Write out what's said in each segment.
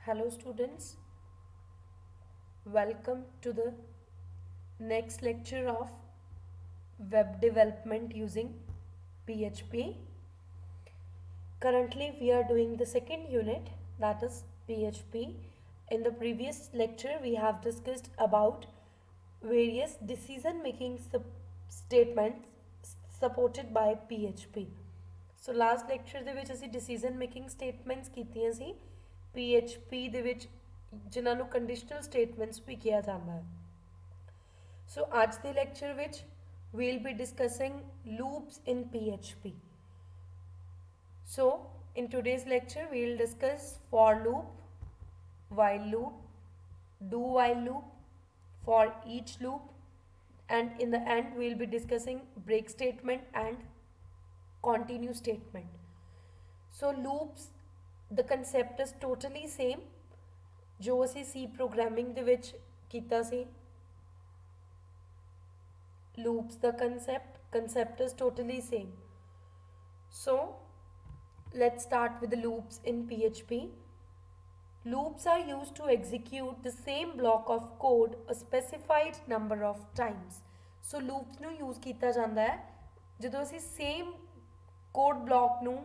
Hello students, welcome to the next lecture of web development using PHP. Currently we are doing the second unit, that is PHP. In the previous lecture we have discussed about various decision making statements supported by PHP. So last lecture ਦੇ ਵਿੱਚ ਅਸੀਂ decision making statements ਕੀਤੀਆਂ ਸੀ PHP ਦੇ ਵਿੱਚ ਜਿਨ੍ਹਾਂ ਨੂੰ conditional statements ਵੀ ਕਿਹਾ ਜਾਂਦਾ ਹੈ ਸੋ ਅੱਜ ਦੇ ਲੈਕਚਰ ਵਿੱਚ we'll be discussing loops in PHP. So in today's lecture we'll discuss for loop, while loop, do while loop, for each loop, and in the end we'll be discussing break statement and continue statement. So loops, the concept is totally same जो ਅਸੀਂ C programming ਦੇ ਵਿੱਚ ਕੀਤਾ ਸੀ loops the concept is totally same. So let's start with the loops in PHP. Loops are used to execute the same block of code a specified number of times. So loops ਨੂੰ use ਕੀਤਾ ਜਾਂਦਾ ਹੈ ਜਦੋਂ ਅਸੀਂ same code block ਨੂੰ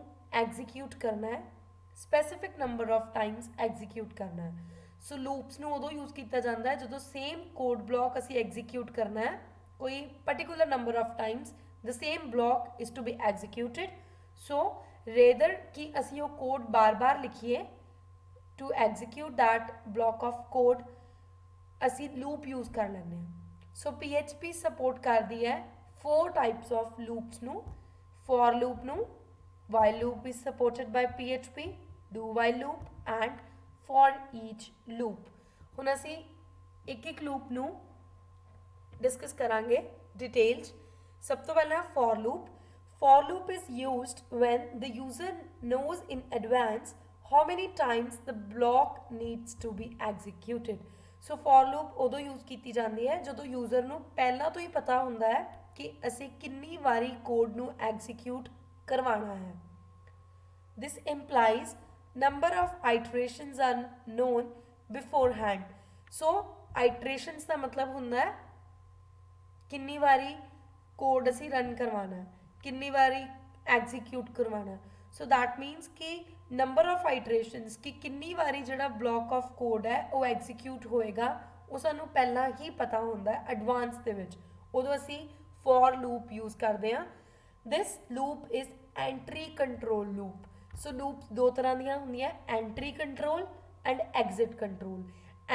execute ਕਰਨਾ ਹੈ specific number of times execute ਕਰਨਾ ਹੈ. So loops ਨੂੰ ਉਦੋਂ use ਕੀਤਾ ਜਾਂਦਾ ਹੈ ਜਦੋਂ same code block ਅਸੀਂ execute ਕਰਨਾ ਹੈ ਕੋਈ particular number of times the same block is to be executed. So rather कि ਅਸੀਂ ਉਹ code बार-बार लिखिए to execute that block of code ਅਸੀਂ loop use ਕਰ ਲੈਂਦੇ ਹਾਂ. So PHP support ਕਰਦੀ ਹੈ 4 types of loops ਨੂੰ. For loop ਨੂੰ, while loop is supported by PHP, do while loop and for each loop. ਹੁਣ ਅਸੀਂ ਇੱਕ loop ਨੂੰ डिस्कस करांगे डिटेल्स. सब तो पहला for loop. For loop is used when the user knows in advance how many times the block needs to be executed. So for loop ਉਦੋਂ use की जाती है ਜਦੋਂ यूज़र ਨੂੰ ਪਹਿਲਾਂ ਤੋਂ ਹੀ ਪਤਾ ਹੁੰਦਾ ਹੈ ਕਿ ਅਸੀਂ ਕਿੰਨੀ ਵਾਰੀ ਕੋਡ ਨੂੰ ਐਗਜ਼ੀਕਿਊਟ ਕਰਵਾਉਣਾ ਹੈ. This implies number of iterations are known beforehand. So iterations ਦਾ ਮਤਲਬ ਹੁੰਦਾ ਹੈ ਕਿੰਨੀ ਵਾਰੀ ਕੋਡ ਅਸੀਂ ਰਨ ਕਰਵਾਉਣਾ ਹੈ ਕਿੰਨੀ ਵਾਰੀ ਐਗਜ਼ੀਕਿਊਟ ਕਰਵਾਉਣਾ ਹੈ. ਸੋ ਦੈਟ ਮੀਨਸ ਕਿ ਨੰਬਰ ਆਫ ਆਈਟਰੇਸ਼ਨਸ ਕਿ ਕਿੰਨੀ ਵਾਰੀ ਜਿਹੜਾ ਬਲੌਕ ਆਫ ਕੋਡ ਹੈ ਉਹ ਐਗਜ਼ੀਕਿਊਟ ਹੋਏਗਾ ਉਹ ਸਾਨੂੰ ਪਹਿਲਾਂ ਹੀ ਪਤਾ ਹੁੰਦਾ ਹੈ ਐਡਵਾਂਸ ਦੇ ਵਿੱਚ. ਉਦੋਂ ਅਸੀਂ for loop use ਕਰਦੇ ਹਾਂ. This loop is entry control loop. So loops ਦੋ ਤਰ੍ਹਾਂ ਦੀਆਂ ਹੁੰਦੀਆਂ entry control and exit control.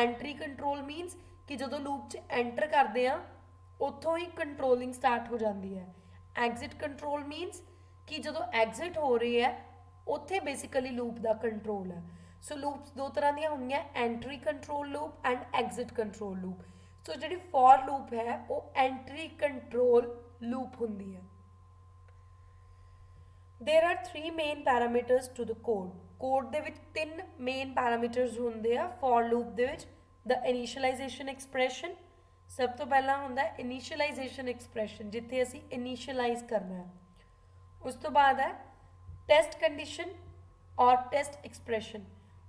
Entry control means ਕਿ ਜਦੋਂ loop 'ਚ enter ਕਰਦੇ ਹਾਂ ਉੱਥੋਂ ਹੀ ਕੰਟਰੋਲਿੰਗ ਸਟਾਰਟ ਹੋ ਜਾਂਦੀ ਹੈ. ਐਗਜ਼ਿਟ ਕੰਟਰੋਲ ਮੀਨਸ ਕਿ ਜਦੋਂ ਐਗਜ਼ਿਟ ਹੋ ਰਹੀ ਹੈ ਉੱਥੇ ਬੇਸਿਕਲੀ ਲੂਪ ਦਾ ਕੰਟਰੋਲ ਹੈ. ਸੋ ਲੂਪਸ ਦੋ ਤਰ੍ਹਾਂ ਦੀਆਂ ਹੁੰਦੀਆਂ entry control loop and exit control loop. So ਜਿਹੜੀ ਫॉर ਲੂਪ ਹੈ ਉਹ ਐਂਟਰੀ ਕੰਟਰੋਲ ਲੂਪ ਹੁੰਦੀ ਹੈ. There are 3 main parameters to the code. Code ਦੇ ਵਿੱਚ 3 ਮੇਨ ਪੈਰਾਮੀਟਰਸ ਹੁੰਦੇ ਆ ਫॉर ਲੂਪ ਦੇ ਵਿੱਚ. ਦ ਇਨੀਸ਼ੀਅਲਾਈਜੇਸ਼ਨ ਐਕਸਪ੍ਰੈਸ਼ਨ ਸਭ ਤੋਂ ਪਹਿਲਾਂ ਹੁੰਦਾ ਇਨੀਸ਼ੀਅਲਾਈਜੇਸ਼ਨ ਐਕਸਪ੍ਰੈਸ਼ਨ ਜਿੱਥੇ ਅਸੀਂ ਇਨੀਸ਼ੀਅਲਾਈਜ਼ ਕਰਨਾ ਹੈ. ਉਸ ਤੋਂ ਬਾਅਦ ਹੈ ਟੈਸਟ ਕੰਡੀਸ਼ਨ ਔਰ ਟੈਸਟ ਐਕਸਪ੍ਰੈਸ਼ਨ.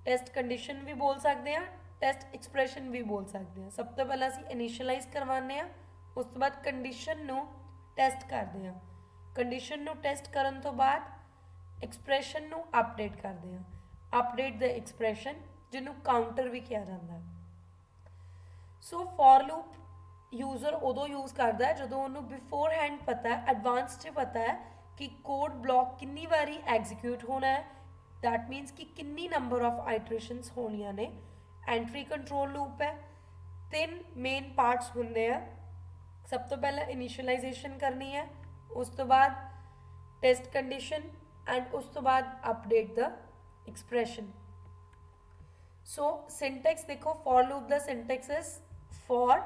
ਟੈਸਟ ਕੰਡੀਸ਼ਨ ਵੀ ਬੋਲ ਸਕਦੇ ਹਾਂ ਟੈਸਟ ਐਕਸਪ੍ਰੈਸ਼ਨ ਵੀ ਬੋਲ ਸਕਦੇ ਹਾਂ. ਸਭ ਤੋਂ ਪਹਿਲਾਂ ਅਸੀਂ ਇਨੀਸ਼ੀਅਲਾਈਜ਼ ਕਰਵਾਉਂਦੇ ਹਾਂ ਉਸ ਤੋਂ ਬਾਅਦ ਕੰਡੀਸ਼ਨ ਨੂੰ ਟੈਸਟ ਕਰਦੇ ਹਾਂ. ਕੰਡੀਸ਼ਨ ਨੂੰ ਟੈਸਟ ਕਰਨ ਤੋਂ ਬਾਅਦ ਐਕਸਪ੍ਰੈਸ਼ਨ ਨੂੰ ਅਪਡੇਟ ਕਰਦੇ ਹਾਂ. ਅਪਡੇਟ ਦ ਐਕਸਪ੍ਰੈਸ਼ਨ ਜਿਹਨੂੰ ਕਾਊਂਟਰ ਵੀ ਕਿਹਾ ਜਾਂਦਾ. ਸੋ ਫॉर ਲੂਪ ਯੂਜ਼ਰ ਉਦੋਂ ਯੂਜ਼ ਕਰਦਾ ਹੈ ਜਦੋਂ ਉਹਨੂੰ ਬਿਫੋਰ ਹੈਂਡ ਪਤਾ ਹੈ ਐਡਵਾਂਸ 'ਚ ਪਤਾ ਹੈ ਕਿ ਕੋਡ ਬਲੌਕ ਕਿੰਨੀ ਵਾਰੀ ਐਗਜ਼ੀਕਿਊਟ ਹੋਣਾ ਹੈ. ਦੈਟ ਮੀਨਸ ਕਿ ਕਿੰਨੀ ਨੰਬਰ ਆਫ ਆਈਟਰੇਸ਼ਨਸ ਹੋਣੀਆਂ ਨੇ. ਐਂਟਰੀ ਕੰਟਰੋਲ ਲੂਪ ਹੈ. 3 ਮੇਨ ਪਾਰਟਸ ਹੁੰਦੇ ਆ. ਸਭ ਤੋਂ ਪਹਿਲਾਂ ਇਨੀਸ਼ੀਅਲਾਈਜੇਸ਼ਨ ਕਰਨੀ ਹੈ ਉਸ ਤੋਂ ਬਾਅਦ ਟੈਸਟ ਕੰਡੀਸ਼ਨ ਐਂਡ ਉਸ ਤੋਂ ਬਾਅਦ ਅਪਡੇਟ ਦ ਐਕਸਪ੍ਰੈਸ਼ਨ. ਸੋ ਸਿੰਟੈਕਸ ਦੇਖੋ for loop the syntax is for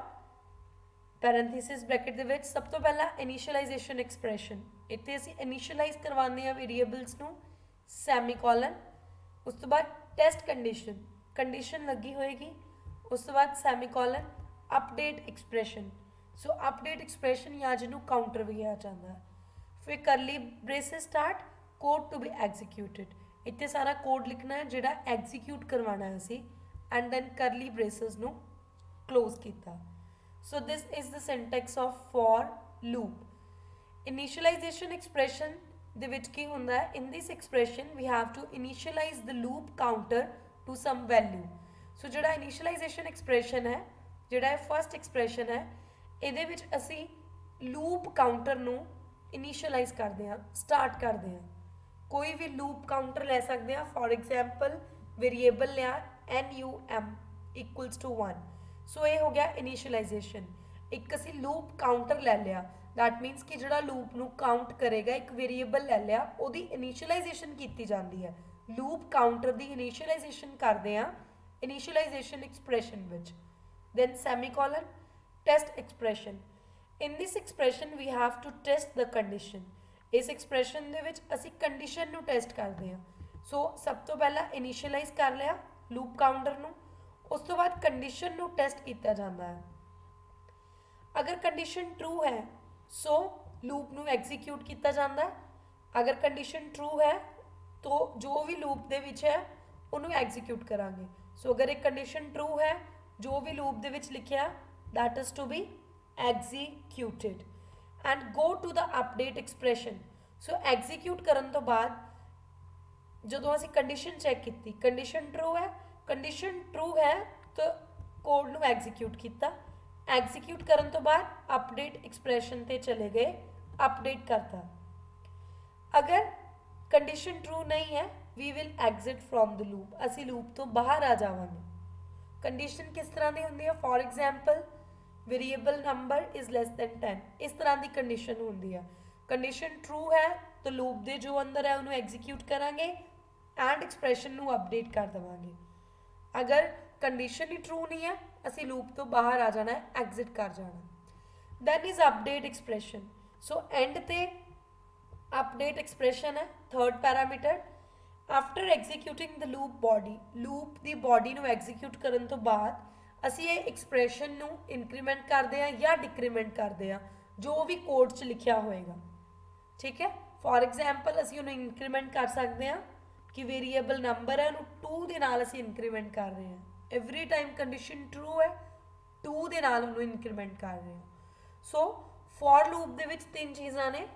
parenthesis bracket ਦੇ ਵਿੱਚ ਸਭ ਤੋਂ ਪਹਿਲਾਂ ਇਨੀਸ਼ੀਅਲਾਈਜੇਸ਼ਨ ਐਕਸਪ੍ਰੈਸ਼ਨ. ਇੱਥੇ ਅਸੀਂ ਇਨੀਸ਼ੀਅਲਾਈਜ਼ ਕਰਵਾਉਂਦੇ ਹਾਂ ਵੇਰੀਏਬਲਸ ਨੂੰ ਸੈਮੀਕੋਲਨ. ਉਸ ਤੋਂ ਬਾਅਦ ਟੈਸਟ ਕੰਡੀਸ਼ਨ ਕੰਡੀਸ਼ਨ ਲੱਗੀ ਹੋਏਗੀ ਉਸ ਤੋਂ ਬਾਅਦ semicolon update expression. So update expression ਜਾਂ ਜਿਹਨੂੰ ਕਾਊਂਟਰ ਵੀ ਕਿਹਾ ਜਾਂਦਾ ਹੈ. ਫਿਰ curly braces start code to be executed. ਇੱਥੇ ਸਾਰਾ ਕੋਡ ਲਿਖਣਾ ਹੈ ਜਿਹੜਾ ਐਗਜ਼ੀਕਿਊਟ ਕਰਵਾਉਣਾ ਹੈ ਅਸੀਂ एंड दैन करली ब्रेसिस नू क्लोज किया। So this is the syntax of for loop. Initialization expression ਦੇ ਵਿੱਚ ਕੀ ਹੁੰਦਾ ਹੈ, in this expression we have to initialize the loop counter to some value। ਸੋ ਜਿਹੜਾ ਇਨੀਸ਼ੀਅਲਾਈਜੇਸ਼ਨ ਐਕਸਪ੍ਰੈਸ਼ਨ ਹੈ, ਜਿਹੜਾ ਇਹ ਫਸਟ ਐਕਸਪ੍ਰੈਸ਼ਨ ਹੈ, ਇਹਦੇ ਵਿੱਚ ਅਸੀਂ ਲੂਪ ਕਾਊਂਟਰ ਨੂੰ ਇਨੀਸ਼ੀਅਲਾਈਜ਼ ਕਰਦੇ ਹਾਂ, ਸਟਾਰਟ ਕਰਦੇ ਹਾਂ। ਕੋਈ ਵੀ ਲੂਪ ਕਾਊਂਟਰ ਲੈ ਸਕਦੇ ਹਾਂ। ਫॉर एग्जांपल वेरिएबल लिया NUM इक्वल्स टू 1। सो ये हो गया इनीशियलाइजेशन। एक असी लूप काउंटर ले लिया, दैट मीनस कि जिहड़ा लूप नू काउंट करेगा, एक वेरिएबल ले लिया, उहदी इनीशियलाइजेशन की जाती है। लूप काउंटर की इनीशियलाइजेशन करते हैं initialisation expression which. Then semicolon test expression. In this expression we have to test the condition. इस एक्सप्रैशन दे विच असी कंडीशन नू टेस्ट करते हैं। सो सब तो पहला इनीशियलाइज कर लिया लूप काउंटर नू, उस तो बाद कंडीशन नू टेस्ट किया जाता है। अगर कंडीशन ट्रू है सो लूप नू एग्जीक्यूट किया जाता है। अगर कंडीशन ट्रू है तो जो भी लूप दे विच है उन्होंने एग्जीक्यूट करांगे। सो अगर एक कंडीशन ट्रू है, जो भी लूप दे विच लिखिया that is to be executed. And go to the update expression. So execute करन तो बाद जो असी कंडीशन चैक की, कंडीशन ट्रू है, कंडीशन ट्रू है तो कोड नू एग्जीक्यूट किया। एग्जीक्यूट करन तो बाद अपडेट एक्सप्रैशन ते चले गए, अपडेट करता। अगर कंडीशन ट्रू नहीं है we will exit from the loop, असी लूप तो बाहर आ जावांगे। कंडीशन किस तरह की होंदी है, for example variable number is less than 10, इस तरह की कंडीशन होंदी है। कंडीशन ट्रू है तो लूप दे जो अंदर है उन्होंने एग्जीक्यूट करांगे एंड एक्सप्रैशन नू अपडेट कर देवांगे। अगर कंडीशन ही ट्रू नहीं है असी लूप तो बाहर आ जाना है, एग्जिट कर जाना। Then is update expression. So and ते अपडेट एक्सप्रैशन है third parameter. After executing the loop body, loop की बॉडी नू एग्जीक्यूट करन तो बाद असी ये एक्सप्रैशन नू इंक्रीमेंट करते हैं या डिक्रीमेंट करते हैं, जो भी कोड च लिखा होएगा। ठीक है, फॉर एग्जाम्पल असी उन्हें इंक्रीमेंट कर सकते हैं कि वेरिएबल नंबर है उन्होंने 2 के नाल असी इंक्रीमेंट कर रहे हैं। एवरी टाइम कंडीशन ट्रू है 2 के नाल उन्होंने इंक्रीमेंट कर रहे हैं। सो फॉर लूप दे विच 3 चीज़ां ने।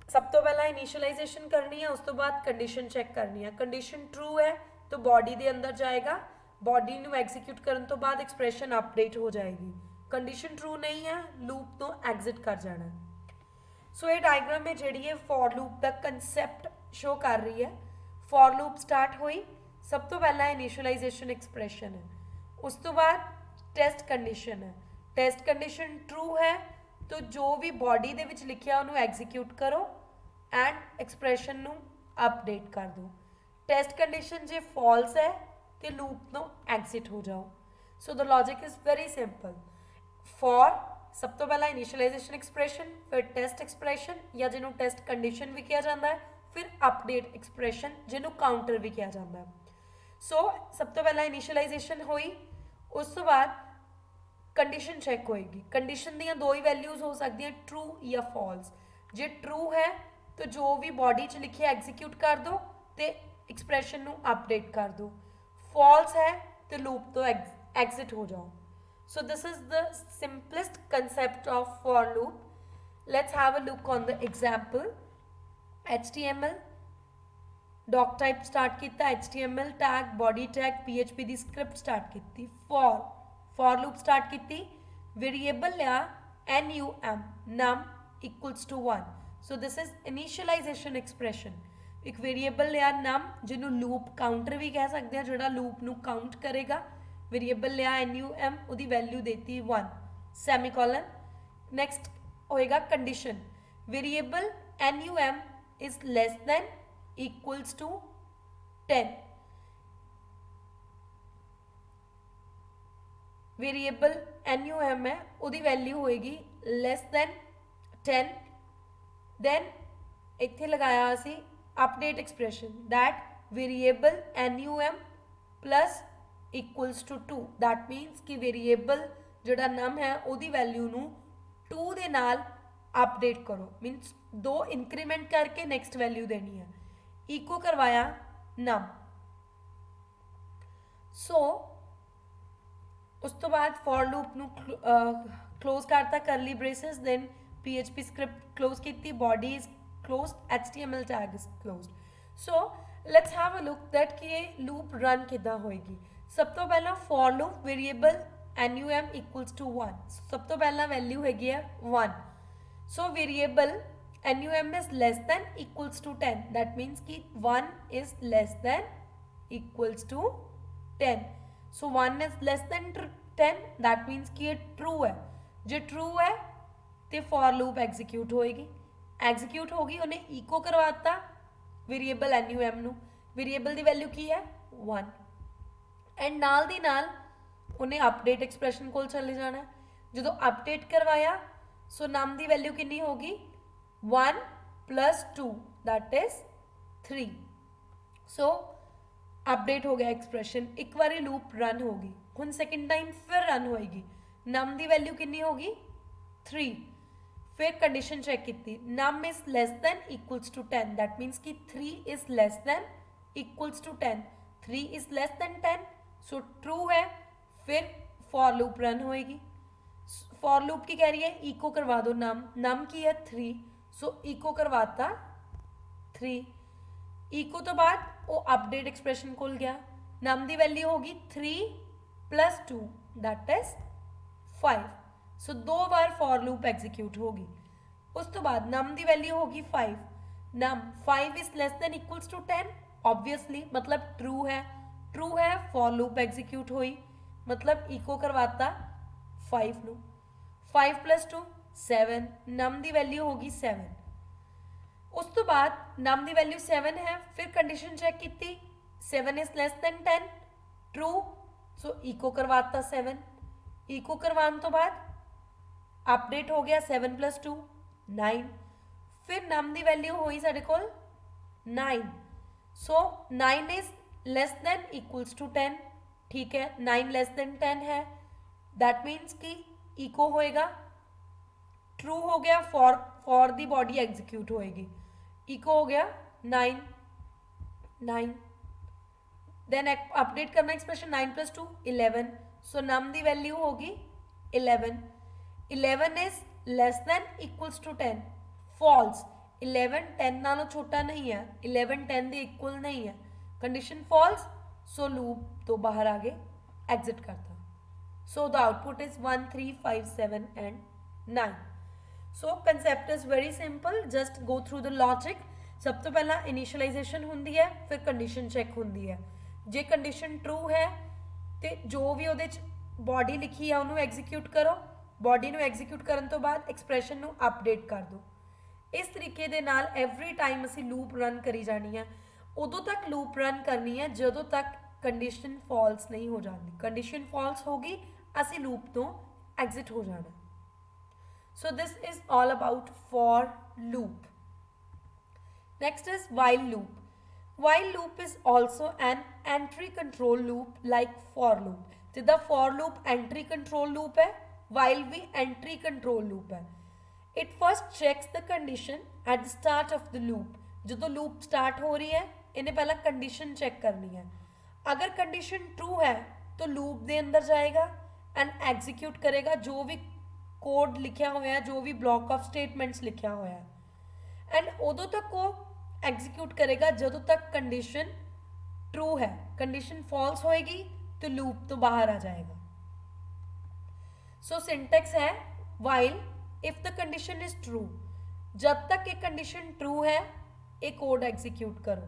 सब तो पहला इनीशियलाइजेशन करनी है, उस तो बाद कंडीशन चेक करनी है। कंडीशन ट्रू है तो बॉडी के अंदर जाएगा, बॉडी नू एग्जीक्यूट करने तो बाद एक्सप्रैशन अपडेट हो जाएगी। कंडीशन ट्रू नहीं है लूप तो एग्जिट कर जाना है। सो ये डायग्राम में जी है फॉर लूप का कंसैप्ट शो कर रही है। फॉर लूप स्टार्ट हुई, सब तो पहला इनीशियलाइजेशन एक्सप्रैशन है, उस तो बाद टेस्ट कंडीशन है। टेस्ट कंडीशन ट्रू है तो जो भी बॉडी दे विच लिखिया उन्होंने एग्जीक्यूट करो एंड एक्सप्रैशन नू अपडेट कर दो। टेस्ट कंडीशन जे फॉल्स है तो लूप तो एग्जिट हो जाओ। So the logic is very simple. For सब तो पहला इनीशियलाइजेशन एक्सप्रैशन, फिर टेस्ट एक्सप्रैशन या जिन्होंने टेस्ट कंडीशन भी किया जाता है, फिर अपडेट एक्सप्रैशन जिन्होंने काउंटर भी किया जाता है। सो सब तो पहला इनीशियलाइजेशन हुई, उस तो बाद कंडीशन चेक होएगी। कंडीशन दी 2 ही वैल्यूज हो सकती हैं, ट्रू या फॉल्स। जे ट्रू है तो जो भी बॉडी च लिखे एग्जीक्यूट कर दो तो एक्सप्रैशन नू अपडेट कर दो। फॉल्स है तो लूप तो एग्जिट हो जाओ। So this is the simplest concept of for loop. Let's have a look on the example. HTML doc type start किया, HTML tag, body tag, PHP की स्क्रिप्ट स्टार्ट की। फॉर लूप स्टार्ट की, variable लिया num equals to 1। So this is initialization expression. एक variable लिया num जिन्होंने loop counter भी कह सकते हैं, जोड़ा लूप नू काउंट करेगा। वेरिएबल लिया num, उसकी वैल्यू देती 1, सैमीकोलन। नैक्सट होएगा condition, variable num is less than equals to 10। Variable num है, उसकी वैल्यू होएगी लेस दैन 10। दैन इत्थे लगाया असी update expression, that variable num plus equals to 2। That means कि वेरिएबल जोड़ा नम है उसकी वैल्यू नू 2 दे नाल अपडेट करो, मीनस 2 इंक्रीमेंट करके नैक्सट वैल्यू देनी है। इको करवाया नम। सो ਉਸ ਤੋਂ ਬਾਅਦ ਫॉर ਲੂਪ ਨੂੰ ਕਲੋਜ਼ ਕਰਤਾ curly braces, then PHP script close ਕੀਤੀ, body is closed, HTML tag is closed. So let's have a look that कि ਇਹ ਲੂਪ ਰਨ ਕਿੱਦਾਂ ਹੋਏਗੀ। ਸਭ ਤੋਂ ਪਹਿਲਾਂ for loop variable NUM equals to 1, ਸਭ ਤੋਂ ਪਹਿਲਾਂ ਵੈਲਿਊ ਹੈਗੀ ਹੈ 1। ਸੋ variable NUM is less than equals to 10, that means कि 1 is less than equals to 10। so 1 is less than 10, that means कि ये true है। जो true है तो for loop execute होएगी, execute होगी, उन्हें echo करवाता वेरिएबल NUM ਨੂੰ, वेरिएबल ਦੀ वैल्यू की है 1, एंड नाल दी नाल उन्हें अपडेट एक्सप्रैशन कोल चले जाना है। जो अपडेट करवाया सो नम की वैल्यू कितनी होगी 1 + 2 दैट इज 3। सो अपडेट हो गया एक्सप्रैशन। एक बार लूप रन होगी, हुण सैकेंड टाइम फिर रन होएगी, नम की वैल्यू कितनी होगी 3। फिर कंडीशन चेक की, num is less than equals to 10, that means कि 3 is less than equals to 10, 3 is less than 10, so true है। फिर फॉर लूप रन होएगी। फॉर लूप की कह रही है इको करवा दो नम, नम की है 3, सो इको करवाता 3। इको तो बाद वो अपडेट एक्सप्रैशन को गया, नम की वैल्यू होगी 3 + 2 दैट इज 5। सो 2 बार फॉर लूप एग्जीक्यूट होगी। उस तो बाद नम की वैल्यू होगी 5, num 5 is less than equals to 10, obviously मतलब ट्रू है, ट्रू है फॉर लूप एग्जीक्यूट हुई, मतलब इको करवाता 5 नू। 5 + 2 7, नम की वैल्यू होगी 7। उस तो बाद नम की वैल्यू 7 है, फिर कंडीशन चेक की, 7 is less than 10, true, so echo करवाता 7। इको करवाने तो बाद अपडेट हो गया 7 + 2 9, फिर नम की वैल्यू हुई साढ़े कोल 9, so 9 is less than equals to 10, ठीक है, 9 लेस दैन 10 है, दैट मीन्स कि इको होएगा, ट्रू हो गया, फॉर दी बॉडी एग्जीक्यूट होएगी, इको हो गया 9 9, देन अपडेट करना एक्सप्रेशन 9 + 2 11, सो नम की वैल्यू होगी 11। 11 is less than equals to 10, false, 11 10 नालों छोटा नहीं है, 11 10 के इक्वल नहीं है, कंडीशन फॉल्स, सो लूप तो बाहर आगे एग्जिट करता। सो the output is 1 3 5 7 and 9। So concept is very simple, just go through the logic. सब तो पहला इनिशियलाइजेशन होंदी है, फिर कंडीशन चेक होंदी है। जे कंडीशन ट्रू है तो जो भी वो बॉडी लिखी है उन्होंने एग्जीक्यूट करो, बॉडी ਨੂੰ एग्जीक्यूट करने तो बाद एक्सप्रैशन ਨੂੰ अपडेट कर दो। इस तरीके दे नाल एवरी टाइम असी लूप रन करी जानी है, उदों तक लूप रन करनी है जदों तक कंडीशन फॉल्स नहीं हो जाती। कंडीशन फॉल्स होगी असी लूप तो एग्जिट हो जाना। So this is all about for loop. Next is while loop. While loop is also an entry control loop like for loop. जिदा for loop entry control loop है, while भी entry control loop है। It first checks the condition at the start of the loop. जो loop start हो रही है इन्हें पहला कंडीशन चेक करनी है। अगर कंडीशन ट्रू है तो लूप के अंदर जाएगा एंड एग्जीक्यूट करेगा जो भी कोड लिखा हुआ है, जो भी ब्लॉक ऑफ स्टेटमेंट्स लिखा हुआ है, एंड उदों तक वो एग्जीक्यूट करेगा जदों तक कंडीशन ट्रू है। कंडीशन फॉल्स होएगी तो लूप तो बाहर आ जाएगा। सो सिंटेक्स है while if the condition is true, जब तक एक कंडीशन ट्रू है एक कोड एग्जीक्यूट करो,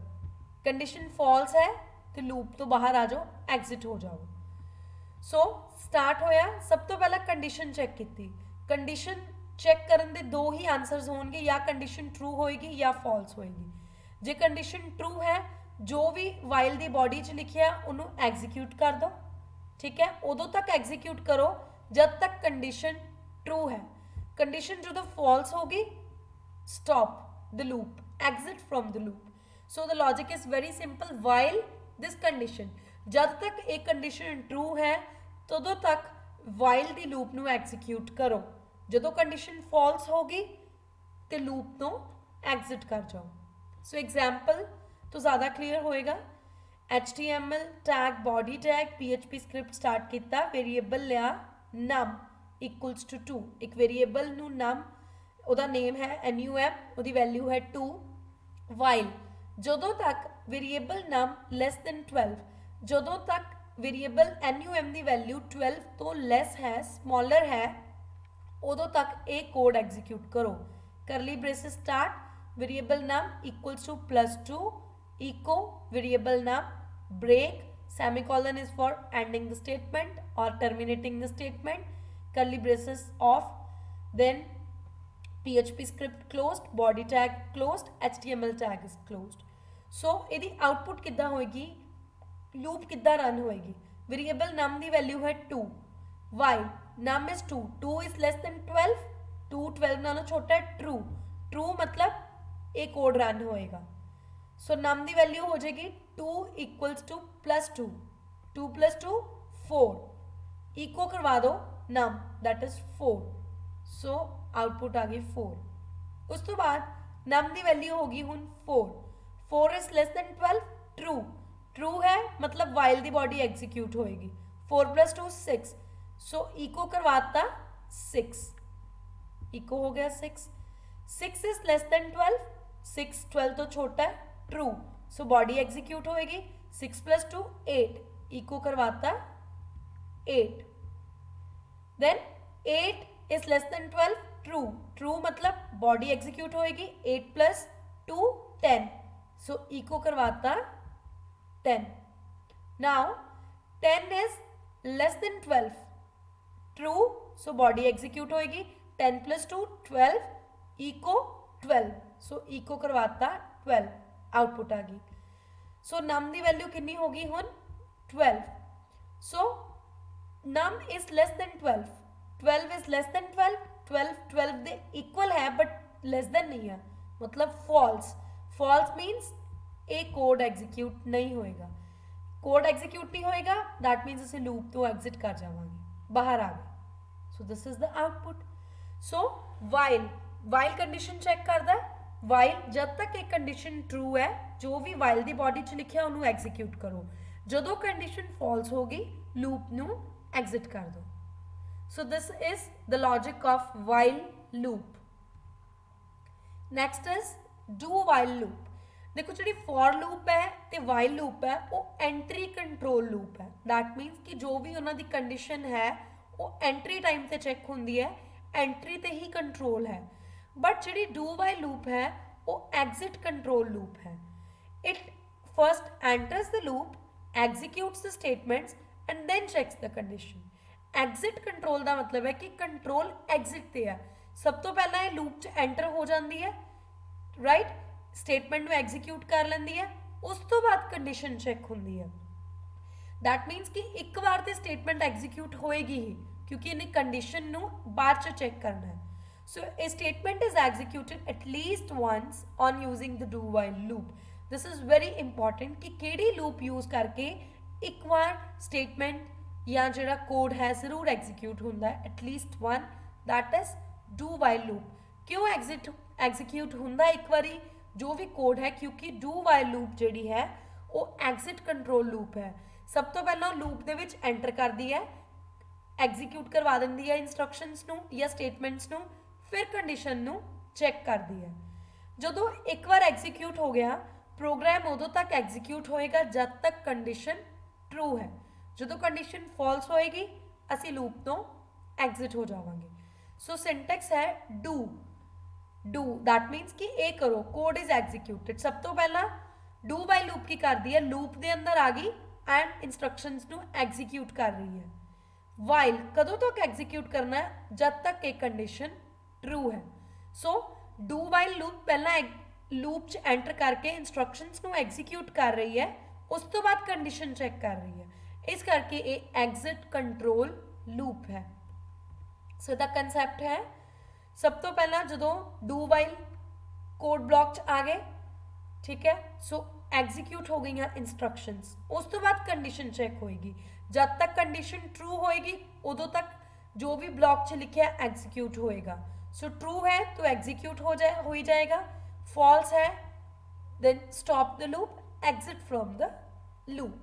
कंडीशन फॉल्स है तो लूप तो बाहर आ जाओ, एग्जिट हो जाओ। सो स्टार्ट होया, सब तो पहला कंडीशन चेक की। कंडीशन चेक करने दे दो ही आंसर्स होंगे, या कंडीशन ट्रू होएगी या फॉल्स होएगी। जे कंडीशन ट्रू है जो भी वाइल दी बॉडी च लिखिया उन्होंने एग्जीक्यूट कर दो, ठीक है, उदों तक एग्जीक्यूट करो जब तक कंडीशन ट्रू है। कंडीशन जो फॉल्स होगी stop the loop, exit from the loop. So the logic is very simple, while this condition, जब तक एक कंडीशन ट्रू है तदों तक वाइल दी लूप नू एग्जीक्यूट करो, जो कंडीशन फॉल्स होगी तो लूप तो एग्जिट कर जाओ। सो एग्जाम्पल तो ज़्यादा क्लीयर होएगा। HTML tag body tag PHP script start किया वेरीएबल लिया num इक्वल्स टू 2 एक वेरीएबल नू num ਉਹਦਾ नेम है num ਉਹਦੀ वैल्यू है 2 while ਜਦੋਂ तक वेरीएबल num less than 12 ਜਦੋਂ तक वेरीएबल num ਦੀ वैल्यू 12 तो less है smaller है उदों तक ये कोड एग्जीक्यूट करो करली ब्रेसेस स्टार्ट वेरिएबल नाम इक्वल्स टू +2 इको वेरिएबल नाम break semicolon is for ending the statement और terminating the statement curly braces off then PHP script closed body tag closed HTML tag is closed so यदि output किद्दां होएगी loop किद्दां run होएगी variable नाम दी value है 2 while num is 2 is less than 12 12 नालों छोटा है ट्रू मतलब एक कोड रन होएगा सो num दी वैल्यू हो जाएगी 2 इक्वल्स टू +2 2 + 2 4 इको करवा दो num that is 4 so output आ गई 4 उस तो बाद num दी वैल्यू होगी हुन 4 is less than 12 ट्रू है मतलब while दी बॉडी एग्जीक्यूट होएगी 4 + 2 6 सो इको करवाता 6 इको हो गया 6 इज लेस देन 12 तो छोटा है ट्रू सो बॉडी एग्जीक्यूट होएगी 6 + 2 8 इको करवाता 8 then 8 is less than 12 true मतलब बॉडी एग्जीक्यूट होएगी 8 + 2 10 सो इको करवाता 10 now 10 is less than 12 true so body execute होएगी 10 + 2 12 इको 12 सो इको करवाता 12 आउटपुट आ गई सो नम दी वैल्यू कितनी होगी हुन 12 so num is less than 12 is less than 12 दे इक्वल है बट लेस देन नहीं है मतलब फॉल्स मीन्स ए कोड एग्जीक्यूट नहीं होएगा कोड एग्जीक्यूट नहीं होएगा दैट मीन्स असीं लूप तो एग्जिट कर जावांगे बाहर आ गए so this is the output so while condition check करता है वाइल जब तक एक कंडीशन ट्रू है जो भी वाइल दी बॉडी च लिखिया उन्होंने एग्जीक्यूट करो जो कंडीशन फॉल्स होगी लूप नू एग्जिट कर दो सो this is the logic of while loop next is do while loop देखो जी फॉर लूप है तो वाइल लूप है वो एंट्री कंट्रोल लूप है दैट मीनस कि जो भी उन्होंने कंडीशन है वो एंट्री टाइम से चेक होंगी है एंट्री ते ही कंट्रोल है बट जी डू वाइल लूप है वो एग्जिट कंट्रोल लूप है it first enters the loop executes the statements and then checks the condition exit control का मतलब है कि कंट्रोल एग्जिट ते है सब तो पहला ये लूप च एंटर हो जाती है राइट स्टेटमेंट में एग्जीक्यूट कर लेंदी है उस तो बाद कंडीशन चेक होंदी है दैट मीनस कि एक बार तो स्टेटमेंट एग्जीक्यूट होएगी ही क्योंकि इन्हें कंडीशन नू बाद च चेक करना है so a statement is executed at least once on using the do while loop this is very important कि केड़ी लूप यूज करके एक बार स्टेटमेंट या जो कोड है जरूर एग्जीक्यूट होंदा है at least one that is do while loop क्यों एग्जीक्यूट होंदा एक बारी जो भी कोड है क्योंकि डू वाइल लूप जी है वो एग्जिट कंट्रोल लूप है सब तो पहला लूप दे विच एंटर कर दी है एग्जीक्यूट करवा देंदी है इंस्ट्रक्शंस नू या स्टेटमेंट्स नू फिर कंडीशन नू चेक कर दी है जो एक बार एग्जीक्यूट हो गया प्रोग्राम उदों तक एग्जीक्यूट होएगा जब तक कंडीशन ट्रू है जो कंडीशन फॉल्स होएगी असी लूप तो एग्जिट हो जावांगे सो सिंटैक्स है डू दैट मीनस कि ए करो कोड इज एग्जीक्यूटेड सब तो पहला डू वाइल लूप की कर दी है लूप के अंदर आ गई एंड इंस्ट्रक्शंस नू एग्जीक्यूट कर रही है वाइल कदों तक एग्जीक्यूट करना है जब तक एक कंडीशन ट्रू है सो डू वाइल लूप पहला लूप च एंटर करके इंस्ट्रक्शंस नू एग्जीक्यूट कर रही है उस तो बाद कंडीशन चेक कर रही है इस करके ये एग्जिट कंट्रोल लूप है सो द कंसेप्ट है सब तो पहला जो डू वाइल कोड ब्लॉक च आ गए ठीक है सो एग्जीक्यूट हो गई इंस्ट्रक्शंस उस तो बाद कंडीशन चेक होएगी जब तक कंडीशन ट्रू होएगी उदों तक जो भी ब्लॉक च लिखे एग्जीक्यूट होएगा सो ट्रू है तो एग्जीक्यूट हो ही जाएगा फॉल्स है then stop the loop exit from the loop.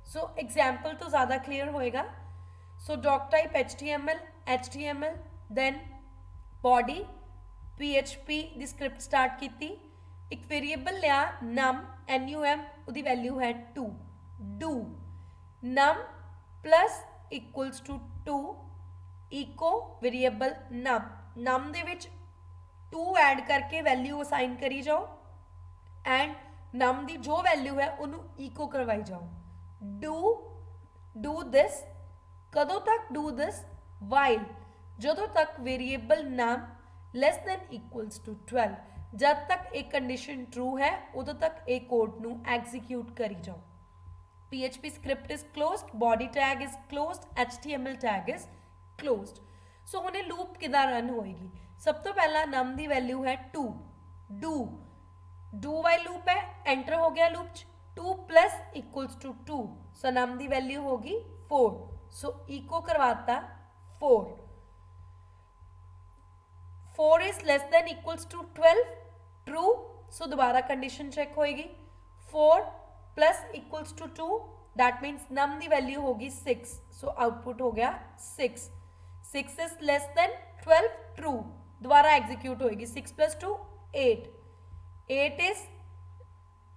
So example तो ज़्यादा क्लियर होएगा। So doc type HTML then body PHP ਦੀ ਸਕ੍ਰਿਪਟ ਸਟਾਰਟ ਕੀਤੀ, ਇੱਕ ਵੇਰੀਏਬਲ ਲਿਆ num ਉਹਦੀ ਵੈਲਿਊ ਹੈ 2, do num plus equals to 2 echo variable num ਦੇ ਵਿੱਚ 2 ਐਡ ਕਰਕੇ ਵੈਲਿਊ ਅਸਾਈਨ ਕਰੀ ਜਾਓ ਐਂਡ num ਦੀ ਜੋ ਵੈਲਿਊ ਹੈ ਉਹਨੂੰ echo ਕਰਵਾਈ ਜਾਓ। do this ਕਦੋਂ ਤੱਕ do this while ਜਦੋਂ ਤੱਕ variable num less than equals to 12, जब तक एक कंडीशन ट्रू है उदों तक एक कोड नू एग्जीक्यूट करी जाओ। PHP script is closed, body tag is closed, HTML tag is closed। सो हुणे लूप किदा रन होएगी? सब तो पहला num दी वैल्यू है 2, do वाइल लूप है, एंटर हो गया loop 2 plus equals to 2, so num दी वैल्यू होगी 4, सो इको करवाता 4 is less than equals to 12, true, so दोबारा कंडीशन चेक होएगी 4 plus equals to 2, that means num दी वैल्यू होगी 6, so आउटपुट हो गया 6 is less than 12, true, दोबारा एग्जीक्यूट होएगी 6 plus 2 8 is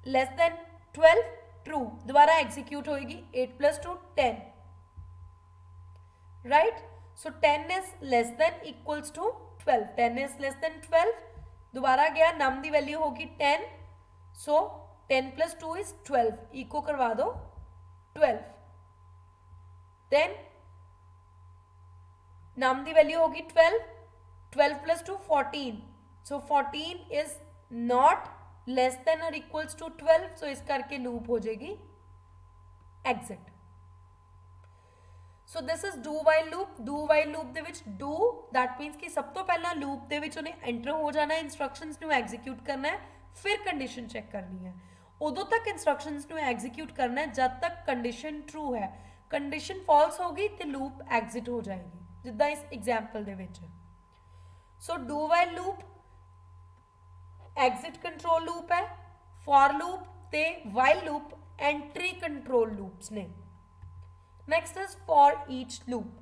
less than 12, true, दोबारा एग्जीक्यूट होएगी 8 plus 2 10, right, so 10 is less than equals to 12, 10 is less than 12, दोबारा गया num दी वैल्यू होगी 10, so 10 plus 2 is 12, इको करवा दो 12, then num दी वैल्यू होगी 12 plus 2 14, so 14 is not less than or equals to 12, so इस करके लूप हो जाएगी exit। So this is do while loop ਦੇ ਵਿੱਚ डू दैट मीनस कि सब तो पहला लूप ਦੇ ਵਿੱਚ ਉਹਨੇ एंटर हो जाना है, इंस्ट्रक्शंस ਨੂੰ एग्जीक्यूट करना है, फिर कंडीशन चेक करनी है, उदों तक इंस्ट्रक्शंस ਨੂੰ एग्जीक्यूट करना है जब तक कंडीशन ट्रू है, कंडीशन फॉल्स होगी तो लूप एग्जिट हो जाएगी, जिद्दां इस एग्जाम्पल ਦੇ ਵਿੱਚ। So do while loop exit control loop है, फॉर लूप ते while loop entry control loops ने। Next is for each loop.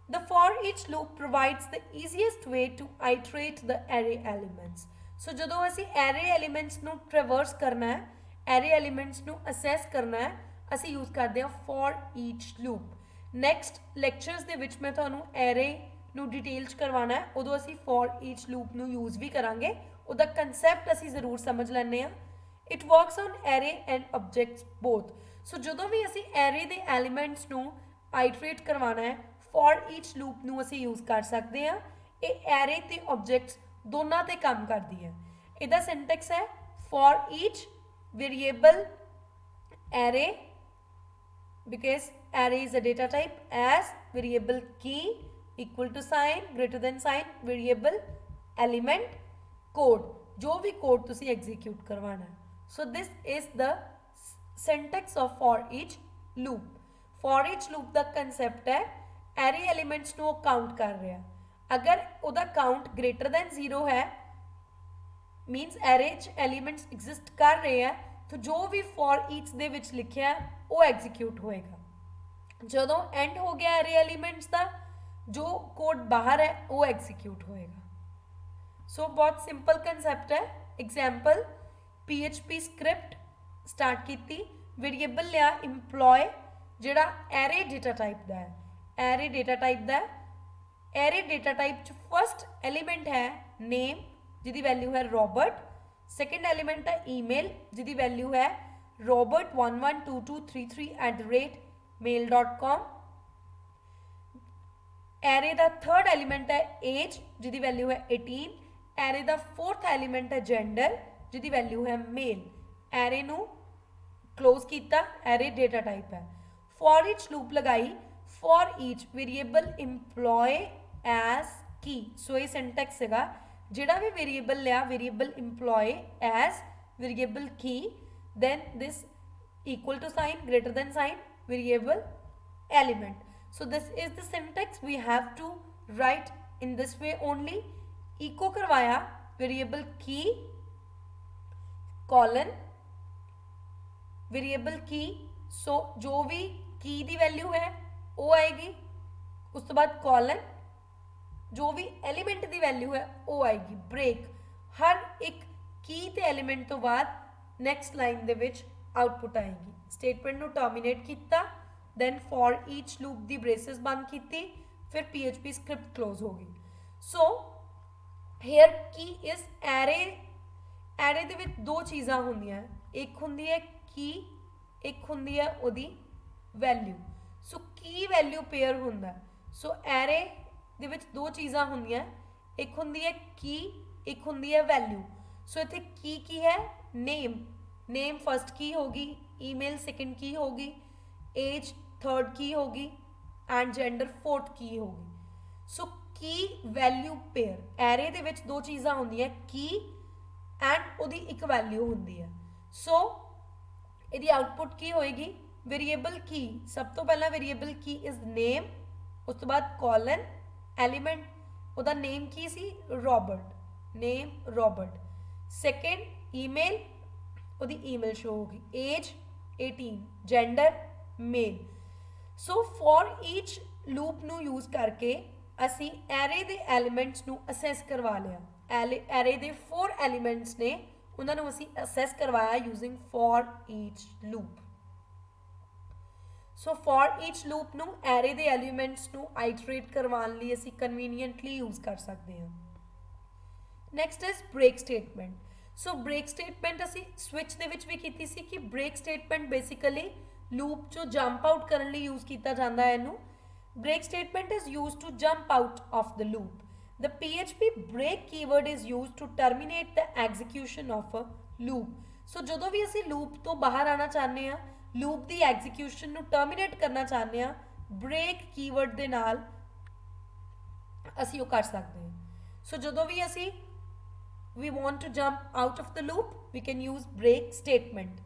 The for each loop provides the easiest way to iterate the array elements. So ਜਦੋਂ ਅਸੀਂ array elements ਨੂੰ traverse ਕਰਨਾ ਹੈ, array elements ਨੂੰ assess ਕਰਨਾ ਹੈ, ਅਸੀਂ use ਕਰਦੇ ਹਾਂ for each loop. Next lectures ਦੇ ਵਿੱਚ ਮੈਂ ਤੁਹਾਨੂੰ array ਨੂੰ detail ਚ ਕਰਵਾਉਣਾ ਹੈ, ਉਦੋਂ ਅਸੀਂ for each loop ਨੂੰ use ਵੀ ਕਰਾਂਗੇ, ਉਹਦਾ concept ਅਸੀਂ ਜ਼ਰੂਰ ਸਮਝ ਲੈਣੇ ਆ। It works on array and objects both. सो जो भी असी एरे के एलीमेंट्स नू आइटरेट करवाना है, फॉर ईच लूप नू असी यूज कर सकते हैं, ये एरे ते ऑब्जेक्ट्स दोनों ते काम करती है। इहदा सिंटैक्स है for each variable array, because array is a data type, as variable key equal to sign greater than sign variable element code, जो भी कोड तुसी एग्जीक्यूट करवाना है। So this is the syntax of for each loop. फॉर each लूप का concept है array elements को काउंट कर रहा है, अगर उदा काउंट ग्रेटर दैन 0 है मीनस एरे एलीमेंट्स एग्जिस्ट कर रहे हैं, तो जो भी फॉर ईच दे विच लिखिया है वो एग्जीक्यूट होएगा। जदों एंड हो गया एरे एलीमेंट्स का, जो कोड बाहर है वो एग्जीक्यूट होएगा। सो बहुत सिंपल कंसैप्ट है। एग्जाम्पल PHP स्क्रिप्ट स्टार्ट की, वेरिएबल लिया इंप्लॉय जिहड़ा एरे डेटा टाइप का है, एरे डेटा टाइप का है, array data type first element है नेम जिहदी वैल्यू है रॉबर्ट, सेकंड एलीमेंट है ईमेल जिहदी वैल्यू है robert112233@mail.com, एरे का थर्ड एलीमेंट है एज जिहदी वैल्यू है 18, एरे का फोर्थ एलीमेंट है जेंडर जिहदी वैल्यू है मेल। एरे नू क्लोज किया, एरे डेटा टाइप है। फॉर ईच लूप लगाई, for each variable employee age key, so ये सिंटैक्स है जिहड़ा भी वेरिएबल लिया, variable employee age variable key, then this equal to sign greater than sign variable element. So this is the syntax we have to write in this way only. Echo करवाया variable key colon variable key, so जो भी की दी value है वो आएगी, उस तो बाद कॉलन, जो भी एलिमेंट की वैल्यू है वो आएगी। ब्रेक हर एक की ते एलिमेंट तो बाद नैक्सट लाइन दे विच आउटपुट आएगी। स्टेटमेंट नू टर्मिनेट किया, दैन फॉर ईच लूप की ब्रेसिस बंद की, फिर PHP स्क्रिप्ट क्लोज होगी। सो हेयर की इज एरे। एरे दे विच दो चीज़ां होंदियां, एक हुंदी है की, एक हुंदी है उहदी वैल्यू। सो की वैल्यू पेयर हुंदा। सो एरे दे विच दो चीज़ां होंदियां, एक हुंदी है की, एक हुंदी है वैल्यू। सो इत्थे की है नेम, नेम फर्स्ट की होगी, ईमेल सेकंड की होगी, एज थर्ड की होगी एंड जेंडर फोर्थ की होगी। सो की वैल्यू पेयर एरे दे विच दो चीज़ां होंदियां, की एंड उहदी एक वैल्यू होंदी है। सो इहदी आउटपुट की होएगी वेरीएबल की। सब तो पहला वेरीएबल की इज नेम, उस तो बाद कॉलन एलिमेंट, उहदा नेम की सी Robert, name Robert. Second email, उहदी ईमेल शो होगी, age 18, gender male. So for each loop नू यूज करके असी एरे दे एलिमेंट्स नू असैस करवा लिया। एरे दे 4 एलिमेंट्स ने, उन्होंने असी असैस करवाया using for each loop. So for each loop नू एरे दे एलिमेंट्स नू आइटरेट करवाने लिए असी कन्वीनियंटली यूज कर सकते हैं। Next is break statement. So break statement असी स्विच दे विच भी कीती सी कि ब्रेक स्टेटमेंट बेसिकली लूप जो जंप आउट करने लिए यूज किया जाता है। इनू break statement is use to jump out of the loop. The PHP break keyword is used to terminate the execution of a loop. So ਜਦੋਂ ਵੀ ਅਸੀਂ loop ਤੋਂ ਬਾਹਰ ਆਣਾ ਚਾਹੁੰਦੇ ਆ, loop ਦੀ execution ਨੂੰ terminate ਕਰਨਾ ਚਾਹੁੰਦੇ ਆ, break keyword ਦੇ ਨਾਲ ਅਸੀਂ ਉਹ ਕਰ ਸਕਦੇ ਹਾਂ। So ਜਦੋਂ ਵੀ ਅਸੀਂ we want to jump out of the loop, we can use break statement.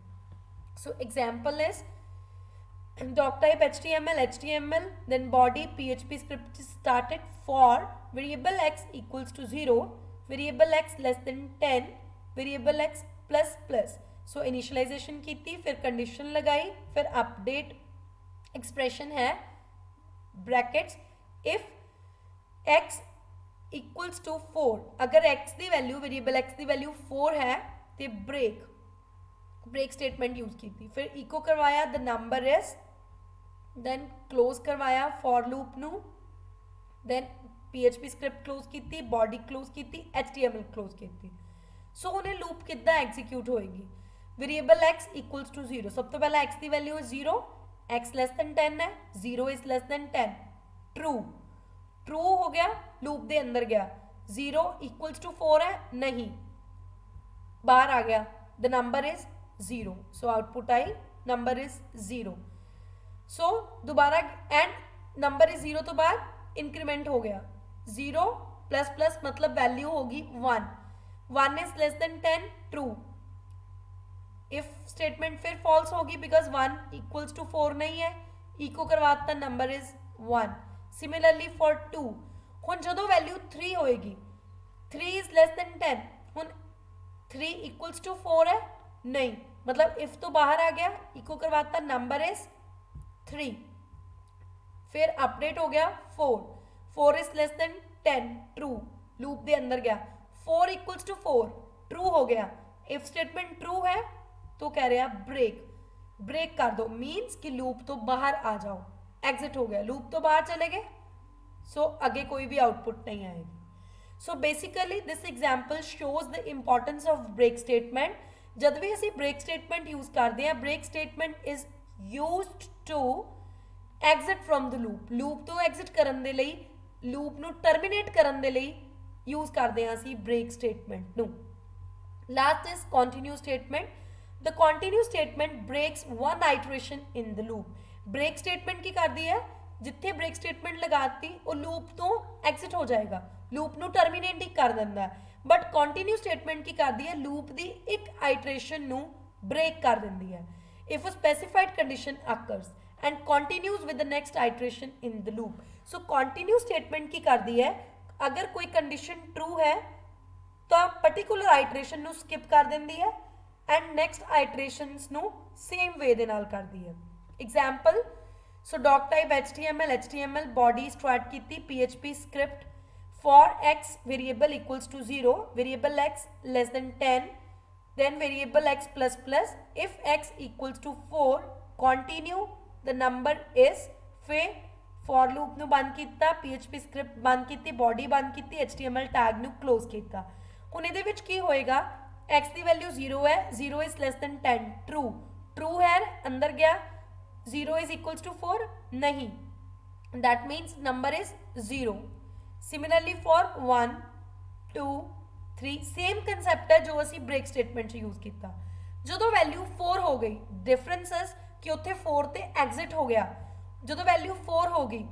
So example is doc type HTML, then body PHP script is started for variable x equals to 0, variable x less than 10, variable x plus plus. So initialization की थी, फिर condition लगाई, फिर update expression है brackets if x equals to 4, अगर x दी value variable x दी value 4 है तो break statement use की थी। फिर echo करवाया the number is, then close करवाया for loop नू, then PHP स्क्रिप्ट क्लोज की, बॉडी क्लोज की, HTML क्लोज की। सो उन्हें लूप कितना एग्जीक्यूट होएगी। वेरिएबल x इक्वल्स टू 0, सब तो पहला x की वैल्यू है 0, x लेस देन 10 है, 0 is less than 10, true, true हो गया, लूप दे अंदर गया। 0 इक्वल्स टू 4 है, नहीं, बाहर आ गया, the number is 0, so output I number is 0। सो दोबारा एंड नंबर इज 0 तो बाद इंक्रीमेंट हो गया, 0 प्लस प्लस मतलब वैल्यू होगी 1, 1 is less than 10, true. If statement फिर फॉल्स होगी बिकॉज 1 इक्वल्स टू 4 नहीं है, इको करवाता नंबर इज 1। सिमिलरली फॉर 2, हुन जो वैल्यू 3 होएगी, 3 इज लेस देन 10, हुन 3 इक्वल्स टू 4 है, नहीं, मतलब इफ तो बाहर आ गया, इको करवाता नंबर इज 3, फिर अपडेट हो गया 4, 4 is less than 10, true, loop दे अंदर गया, 4 इक्वल्स टू 4, ट्रू हो गया। इफ स्टेटमेंट ट्रू है तो कह रहे हैं ब्रेक, ब्रेक कर दो, मीन्स कि लूप तो बाहर आ जाओ, एग्जिट हो गया, लूप तो बाहर चले गए, सो आगे कोई भी आउटपुट नहीं आएगी। So basically this example shows the importance of break statement. जब भी असी ब्रेक स्टेटमेंट यूज करते हैं, break statement is used to exit from the loop, loop तो एग्जिट करने दे लई, लूप नू टर्मिनेट करने दे लई यूज करते हैं असी ब्रेक स्टेटमेंट नू। Last is continue statement. The continue statement breaks one iteration in the loop. Break statement की करती है, जिथे ब्रेक स्टेटमेंट लगाती वो लूप तो एग्जिट हो जाएगा, लूप नू टर्मिनेट ही कर देंदा है। बट कंटिन्यू स्टेटमेंट की करती है, लूप दी एक आइटरेशन नू ब्रेक कर देंदी है। If a specified condition occurs and continues with the next iteration in the loop. So continue statement की करती है, अगर कोई कंडीशन ट्रू है तो पर्टिकुलर आइटरेशन नू स्किप कर देंदी है एंड नैक्सट आइटरेशनस नू सेम वे दे नाल करदी है। Example, so doc type HTML body start की थी PHP script for x variable equals to 0, variable x less than 10, then variable x plus plus, if x equals to 4 continue the number is, फिर for loop ਨੂੰ ਬੰਦ ਕੀਤਾ, PHP script ਬੰਦ ਕੀਤੀ, body ਬੰਦ ਕੀਤੀ, HTML tag ਨੂੰ close ਕੀਤਾ। ਹੁਣ ਇਹਦੇ ਵਿੱਚ ਕੀ ਹੋਏਗਾ, x ਦੀ ਵੈਲਿਊ 0 ਹੈ, 0 is less than 10, true, true ਹੈ, ਅੰਦਰ ਗਿਆ, 0 is equals to 4 नहीं, that means number is 0। similarly for 1 2 3 same concept है जो असी ब्रेक स्टेटमेंट यूज किया। जो वैल्यू 4 हो गई, डिफरेंस कि उत्थे 4 ते एग्जिट हो गया, जो वैल्यू 4 हो गई,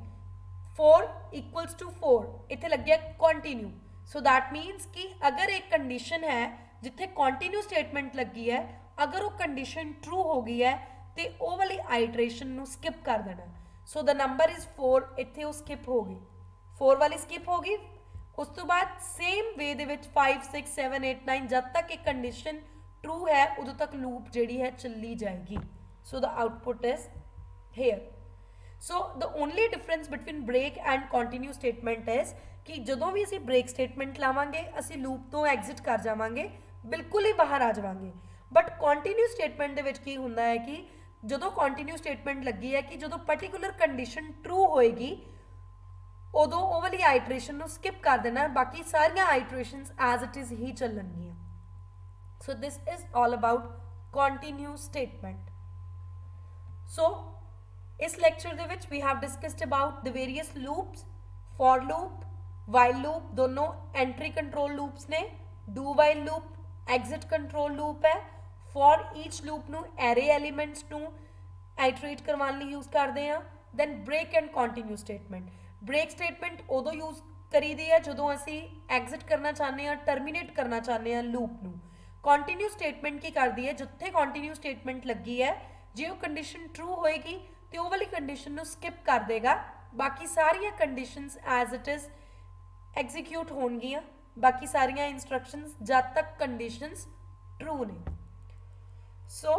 4 इक्वल्स टू 4 इत्थे लग गया कंटिन्यू। सो दैट मीनस कि अगर एक कंडीशन है जिथे कंटिन्यू स्टेटमेंट लगी है, अगर वो कंडीशन ट्रू हो गई है तो वो वाली आइटरेशन नू स्किप कर देना। सो द नंबर इज 4, इत्थे वो स्किप हो गई, 4 वाली स्किप हो गई। उस तो बाद सेम वे दे विच 5 6 7 8 9 जब तक एक कंडीशन ट्रू है उदों तक लूप जिहड़ी है चली जाएगी। So the output is here. So the only difference between break and continue statement is कि जदों भी असी ब्रेक स्टेटमेंट लावांगे असी लूप तो एग्जिट कर जावांगे, बिल्कुल ही बाहर आ जावांगे। बट कंटिन्यू स्टेटमेंट दे विच की हुंदा है कि जदों कंटिन्यू स्टेटमेंट लगी है कि जदों पर्टिकुलर कंडीशन ट्रू होएगी उदों वो वाली आइटरेशन को स्किप कर देना, बाकी सारिया आइटरेशनस एज इट इज़ ही चलणगियां। So this is all about continue statement. So इस लैक्चर दे विच we have discussed about the various loops, for loop, while loop, दोनों एंट्री कंट्रोल लूप्स ने, do while loop exit control loop है। For each loop नू array elements नू iterate करवाने लिए यूज करते हैं। Then break and continue statement, break statement उदों यूज करी दी है जो असी एग्जिट करना चाहते हैं, टर्मीनेट करना चाहते हैं लूप नू। कंटिन्यू स्टेटमेंट की करती है, जिथे कंटिन्यू स्टेटमेंट लगी है जो कंडीशन ट्रू होएगी तो वो वाली कंडीशन स्किप कर देगा, बाकी सारिया conditions as it is execute होणगियां, बाकी सारिया इंस्ट्रक्शंस जब तक कंडीशनस ट्रू ने। So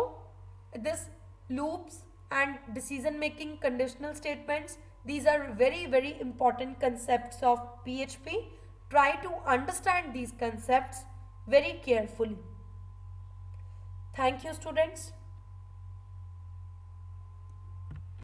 this loops and decision making conditional statements, these are very important concepts of PHP. Try to understand these concepts very carefully. Thank you students.